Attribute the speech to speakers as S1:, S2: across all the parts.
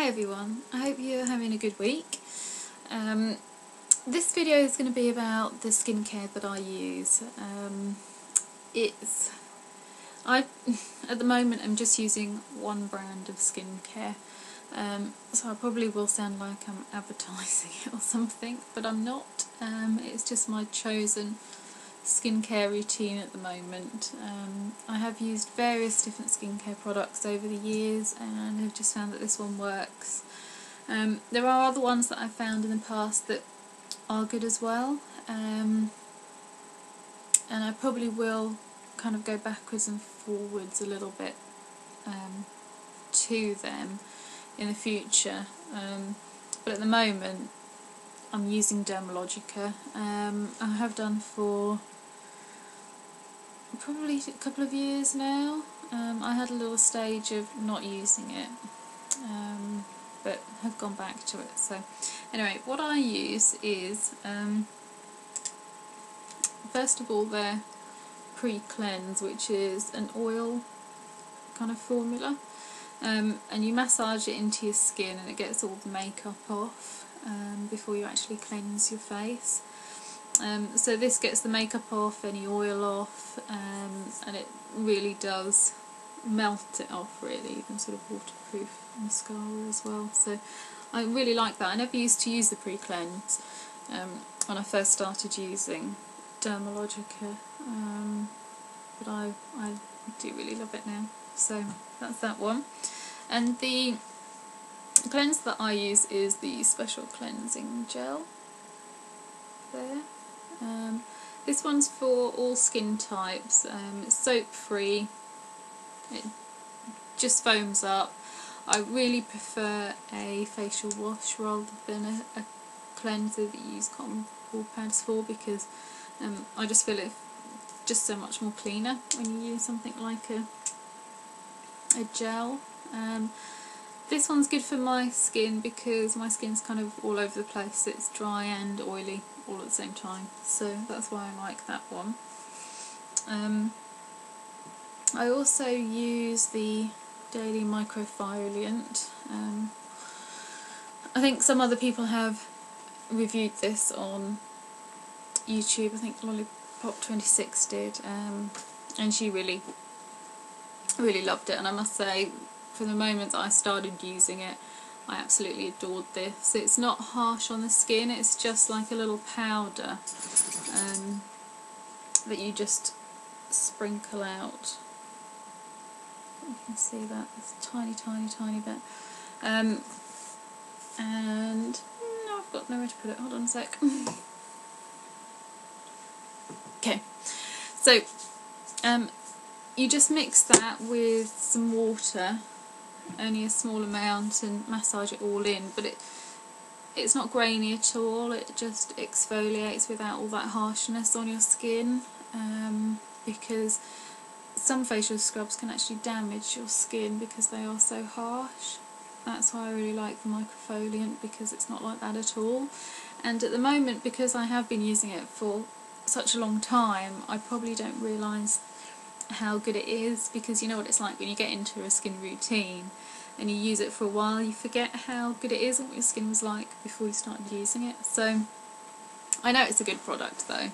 S1: Hi everyone, I hope you're having a good week. This video is going to be about the skincare that I use. At the moment I'm just using one brand of skincare, so I probably will sound like I'm advertising it or something, but I'm not. It's just my chosen skincare routine at the moment. I have used various different skincare products over the years and have just found that this one works. There are other ones that I've found in the past that are good as well, and I probably will kind of go backwards and forwards a little bit to them in the future, but at the moment I'm using Dermalogica. I have done for probably a couple of years now. I had a little stage of not using it, but have gone back to it. So anyway, what I use is first of all their pre-cleanse, which is an oil kind of formula, and you massage it into your skin and it gets all the makeup off before you actually cleanse your face. So this gets the makeup off, any oil off, and it really does melt it off, really, even sort of waterproof mascara as well. So I really like that. I never used to use the pre-cleanse when I first started using Dermalogica, but I do really love it now. So that's that one. And the cleanse that I use is the Special Cleansing Gel. There. This one's for all skin types. It's soap free, it just foams up. I really prefer a facial wash rather than a cleanser that you use cotton ball pads for, because I just feel it just so much more cleaner when you use something like a gel. This one's good for my skin because my skin's kind of all over the place. It's dry and oily all at the same time, so that's why I like that one. I also use the Daily Microfoliant. I think some other people have reviewed this on YouTube. I think Lollipop26 did, and she really loved it, and I must say, from the moment I started using it, I absolutely adored this. It's not harsh on the skin, it's just like a little powder that you just sprinkle out. You can see that, it's a tiny bit. And no, I've got nowhere to put it, hold on a sec. Okay, so you just mix that with some water, only a small amount, and massage it all in, but it's not grainy at all. It just exfoliates without all that harshness on your skin, because some facial scrubs can actually damage your skin because they are so harsh. That's why I really like the Microfoliant, because it's not like that at all. And at the moment, because I have been using it for such a long time, I probably don't realise how good it is, because you know what it's like when you get into a skin routine and you use it for a while, you forget how good it is and what your skin was like before you started using it. So I know it's a good product though.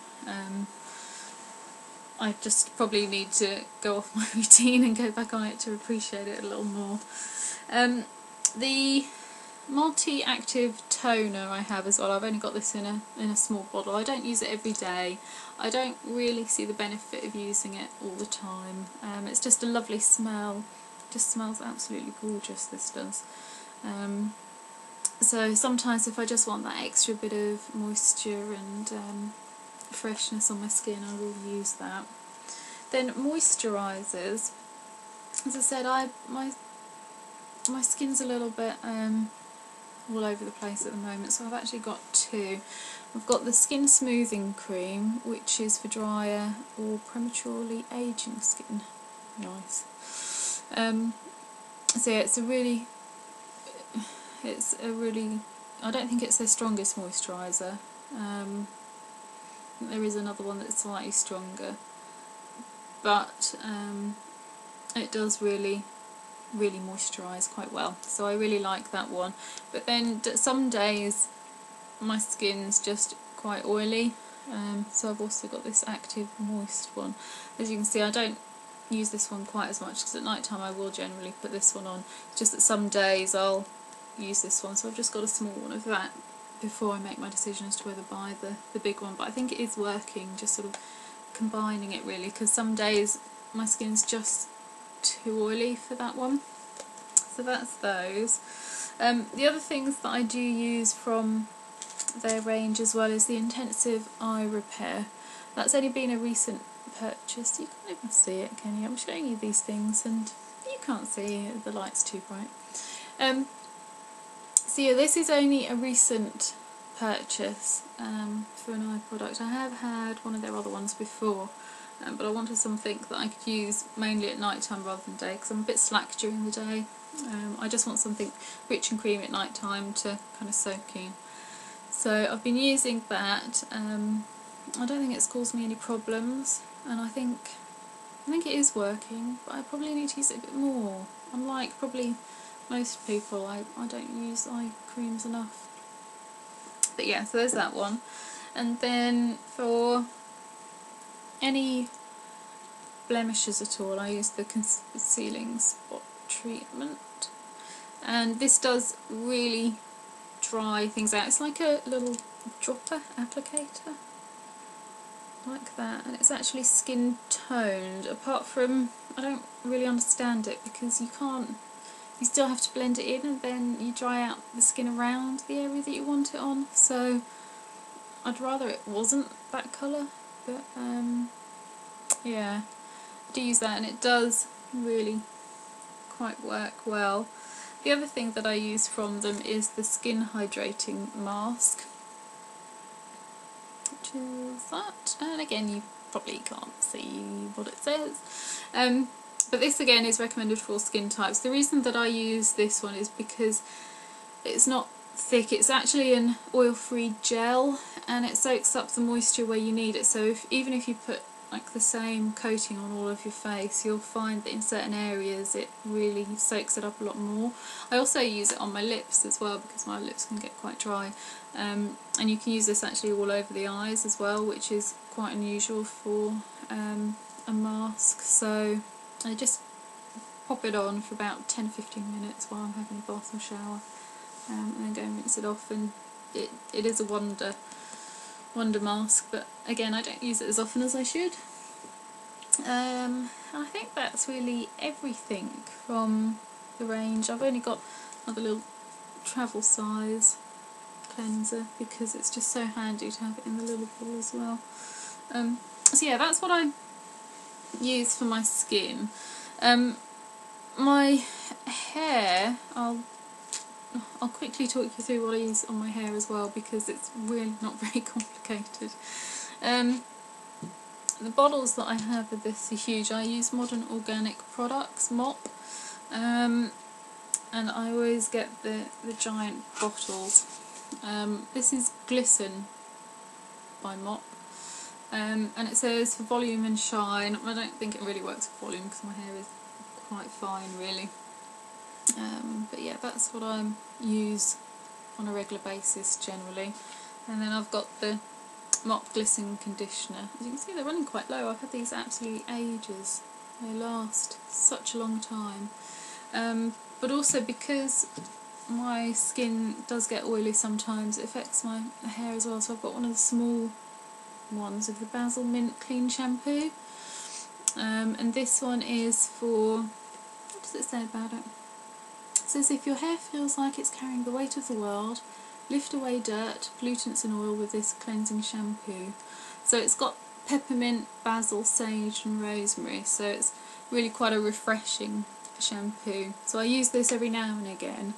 S1: I just probably need to go off my routine and go back on it to appreciate it a little more. The multi-active toner I have as well, I've only got this in a small bottle. I don't use it every day. I don't really see the benefit of using it all the time. It's just a lovely smell. It just smells absolutely gorgeous, this does. So sometimes if I just want that extra bit of moisture and freshness on my skin, I will use that. Then moisturisers. As I said, my skin's a little bit all over the place at the moment, so I've actually got two. I've got the Skin Smoothing Cream, which is for drier or prematurely aging skin. Nice. So yeah, it's a really, I don't think it's their strongest moisturiser. There is another one that's slightly stronger, but it does really really moisturise quite well, so I really like that one. But then some days my skin's just quite oily, so I've also got this active moist one. As you can see, I don't use this one quite as much because at night time I will generally put this one on, just that some days I'll use this one, so I've just got a small one of that before I make my decision as to whether to buy the big one. But I think it is working, just sort of combining it really, because some days my skin's just too oily for that one. So that's those. The other things that I do use from their range as well is the Intensive Eye Repair. That's only been a recent purchase. You can't even see it, can you? I'm showing you these things and you can't see it, the light's too bright. So yeah, this is only a recent purchase for an eye product. I have had one of their other ones before, but I wanted something that I could use mainly at night time rather than day, because I'm a bit slack during the day. I just want something rich and creamy at night time to kind of soak in. So I've been using that. I don't think it's caused me any problems, and I think it is working, but I probably need to use it a bit more. Unlike probably most people, I don't use eye creams enough. But yeah, so there's that one. And then for any blemishes at all, I use the Concealing Spot Treatment, and this does really dry things out. It's like a little dropper applicator, like that, and it's actually skin toned, apart from I don't really understand it because you still have to blend it in and then you dry out the skin around the area that you want it on, so I'd rather it wasn't that colour, but yeah, I do use that and it does really quite work well. The other thing that I use from them is the Skin Hydrating Mask, which is that, and again you probably can't see what it says, but this again is recommended for all skin types. The reason that I use this one is because it's not thick, it's actually an oil-free gel and it soaks up the moisture where you need it, so even if you put like the same coating on all of your face, you'll find that in certain areas it really soaks it up a lot more. I also use it on my lips as well because my lips can get quite dry, and you can use this actually all over the eyes as well, which is quite unusual for a mask. So I just pop it on for about 10-15 minutes while I'm having a bath or shower, and then go and rinse it off, and it is a wonder mask, but again I don't use it as often as I should. I think that's really everything from the range. I've only got another little travel size cleanser because it's just so handy to have it in the little ball as well. So yeah, that's what I use for my skin. My hair, I'll quickly talk you through what I use on my hair as well because it's really not very complicated. The bottles that I have of this are huge. I use Modern Organic Products mop, and I always get the giant bottles. This is Glisten by Mop, and it says for volume and shine. I don't think it really works for volume because my hair is quite fine really. But yeah, that's what I use on a regular basis generally. And then I've got the Mop Glisten Conditioner. As you can see, they're running quite low. I've had these absolutely ages. They last such a long time. But also because my skin does get oily sometimes, it affects my hair as well. So I've got one of the small ones of the Basil Mint Clean Shampoo. And this one is for, what does it say about it? It says, if your hair feels like it's carrying the weight of the world, lift away dirt, pollutants and oil with this cleansing shampoo. So it's got peppermint, basil, sage and rosemary, so it's really quite a refreshing shampoo. So I use this every now and again,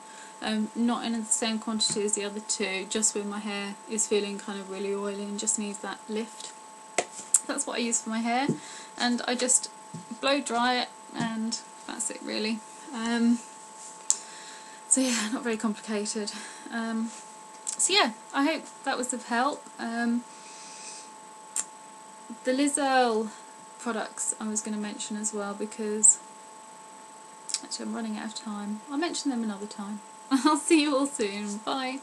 S1: not in the same quantity as the other two, just when my hair is feeling kind of really oily and just needs that lift. That's what I use for my hair, and I just blow dry it and that's it really. So yeah, not very complicated. So yeah, I hope that was of help. The Liz Earle products I was going to mention as well, because Actually, I'm running out of time. I'll mention them another time. I'll see you all soon. Bye.